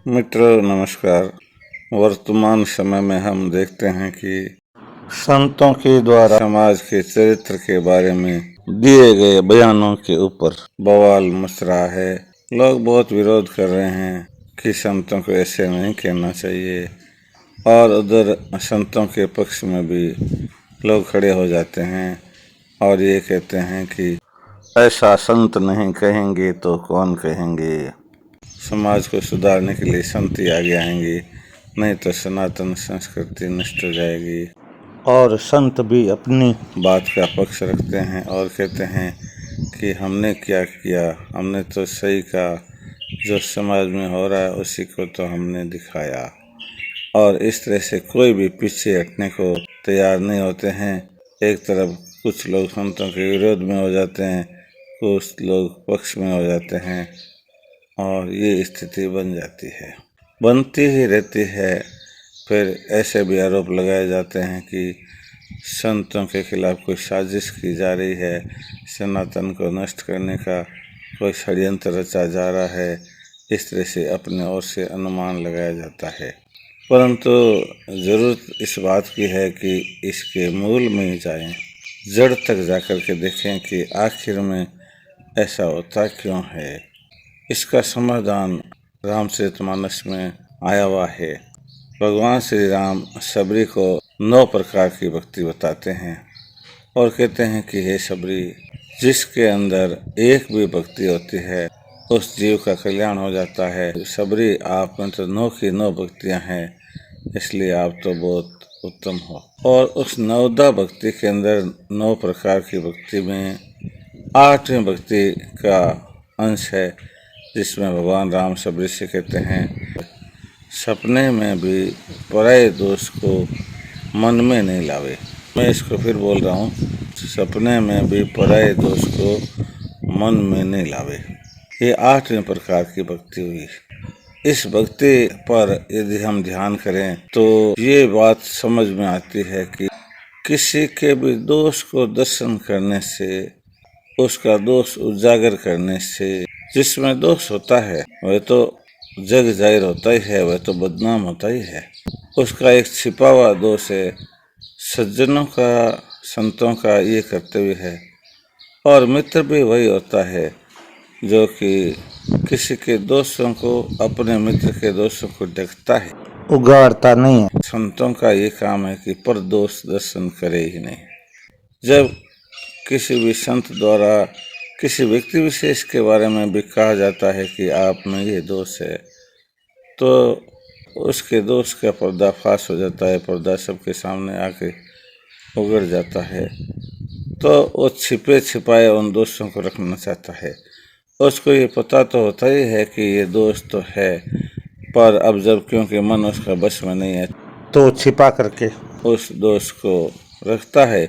मित्रों नमस्कार। वर्तमान समय में हम देखते हैं कि संतों के द्वारा समाज के चरित्र के बारे में दिए गए बयानों के ऊपर बवाल मच रहा है। लोग बहुत विरोध कर रहे हैं कि संतों को ऐसे नहीं कहना चाहिए, और उधर संतों के पक्ष में भी लोग खड़े हो जाते हैं और ये कहते हैं कि ऐसा संत नहीं कहेंगे तो कौन कहेंगे। समाज को सुधारने के लिए संत ही आगे आएंगे, नहीं तो सनातन संस्कृति नष्ट हो जाएगी। और संत भी अपनी बात का पक्ष रखते हैं और कहते हैं कि हमने क्या किया, हमने तो सही कहा, जो समाज में हो रहा है उसी को तो हमने दिखाया। और इस तरह से कोई भी पीछे हटने को तैयार नहीं होते हैं। एक तरफ कुछ लोग संतों के विरोध में हो जाते हैं, कुछ लोग पक्ष में हो जाते हैं, और ये स्थिति बनती ही रहती है। फिर ऐसे भी आरोप लगाए जाते हैं कि संतों के खिलाफ कोई साजिश की जा रही है, सनातन को नष्ट करने का कोई षड्यंत्र रचा जा रहा है। इस तरह से अपने ओर से अनुमान लगाया जाता है, परंतु ज़रूरत इस बात की है कि इसके मूल में जाएं, जड़ तक जाकर के देखें कि आखिर में ऐसा होता क्यों है। इसका समाधान रामचरितमानस में आया हुआ है। भगवान श्री राम सबरी को 9 प्रकार की भक्ति बताते हैं और कहते हैं कि हे सबरी, जिसके अंदर एक भी भक्ति होती है उस जीव का कल्याण हो जाता है। सबरी, आप में तो 9 की 9 भक्तियाँ हैं, इसलिए आप तो बहुत उत्तम हो। और उस 9दा भक्ति के अंदर 9 प्रकार की भक्ति में 8वीं भक्ति का अंश है, जिसमें भगवान राम सबरी से कहते हैं, सपने में भी पराये दोष को मन में नहीं लावे। मैं इसको फिर बोल रहा हूँ, सपने में भी पराये दोष को मन में नहीं लावे। ये 8वें प्रकार की भक्ति हुई। इस भक्ति पर यदि हम ध्यान करें तो ये बात समझ में आती है कि किसी के भी दोष को दर्शन करने से, उसका दोष उजागर करने से, जिसमें दोष होता है वह तो जग जाहिर होता ही है, वह तो बदनाम होता ही है। उसका एक छिपा हुआ दोष है, सज्जनों का, संतों का ये कर्तव्य है। और मित्र भी वही होता है जो कि किसी के दोषों को, अपने मित्र के दोषों को ढकता है, उगाड़ता नहीं है। संतों का ये काम है कि पर दोष दर्शन करे ही नहीं। जब किसी भी संत द्वारा किसी व्यक्ति विशेष के बारे में भी कहा जाता है कि आप में ये दोष है, तो उसके दोष का पर्दाफाश हो जाता है, पर्दा सबके सामने आके उगड़ जाता है। तो वो छिपे छिपाए उन दोषों को रखना चाहता है। उसको ये पता तो होता ही है कि ये दोष तो है, पर अब जब क्योंकि मन उसका बस में नहीं है तो छिपा करके उस दोष को रखता है।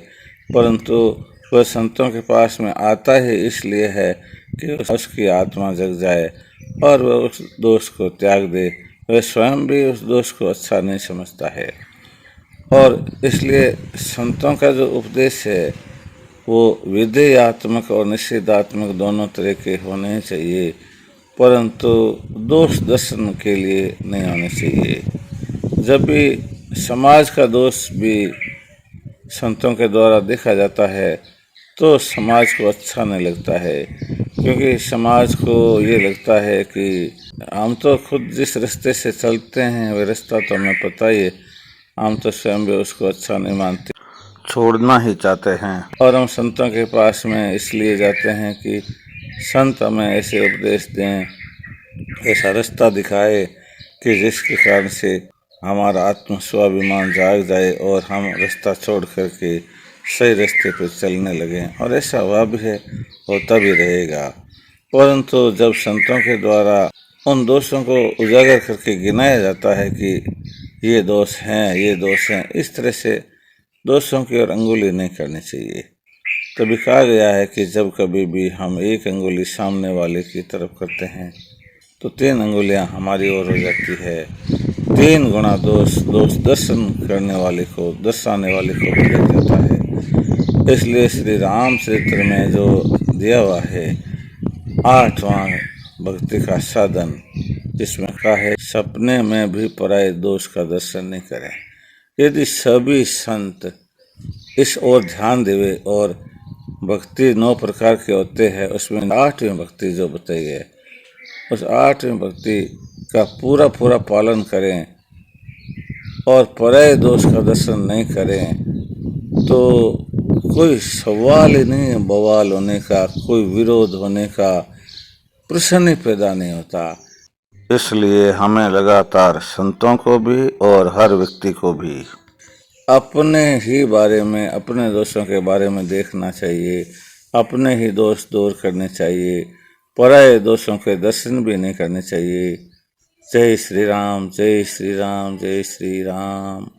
परंतु वह संतों के पास में आता ही इसलिए है कि उसकी आत्मा जग जाए और वह उस दोष को त्याग दे। वह स्वयं भी उस दोष को अच्छा नहीं समझता है, और इसलिए संतों का जो उपदेश है वो विधेयात्मक और निषेधात्मक दोनों तरह के होने चाहिए, परंतु दोष दर्शन के लिए नहीं होने चाहिए। जब भी समाज का दोष भी संतों के द्वारा देखा जाता है तो समाज को अच्छा नहीं लगता है, क्योंकि समाज को ये लगता है कि हम तो खुद जिस रास्ते से चलते हैं वह रास्ता तो हमें पता ही है, हम तो स्वयं भी उसको अच्छा नहीं मानते, छोड़ना ही चाहते हैं। और हम संतों के पास में इसलिए जाते हैं कि संत हमें ऐसे उपदेश दें, ऐसा रास्ता दिखाए कि जिसके कारण से हमारा आत्म स्वाभिमान जाग जाए और हम रास्ता छोड़ करके सही रास्ते पर चलने लगें। और ऐसा हुआ भी है, होता भी रहेगा। परंतु जब संतों के द्वारा उन दोषों को उजागर करके गिनाया जाता है कि ये दोष हैं, ये दोष हैं, इस तरह से दोषों की ओर अंगुली नहीं करनी चाहिए। तभी कहा गया है कि जब कभी भी हम एक अंगुली सामने वाले की तरफ करते हैं तो 3 अंगुलियां हमारी ओर हो जाती है। 3 गुना दोष दर्शन करने वाले को, दर्शाने वाले को भी लग जाता है। इसलिए श्री रामचरित्र में जो दिया हुआ है 8वां भक्ति का साधन, जिसमें कहा है सपने में भी पराये दोष का दर्शन नहीं करें। यदि सभी संत इस ओर ध्यान देवे और भक्ति 9 प्रकार के होते हैं, उसमें 8वीं भक्ति जो बताई है, उस 8वीं भक्ति का पूरा पूरा पालन करें और पराये दोष का दर्शन नहीं करें तो कोई सवाल ही नहीं है बवाल होने का, कोई विरोध होने का प्रश्न ही पैदा नहीं होता। इसलिए हमें लगातार संतों को भी और हर व्यक्ति को भी अपने ही बारे में, अपने दोषों के बारे में देखना चाहिए, अपने ही दोष दूर करने चाहिए, पराये दोषों के दर्शन भी नहीं करने चाहिए। जय श्री राम, जय श्री राम, जय श्री राम।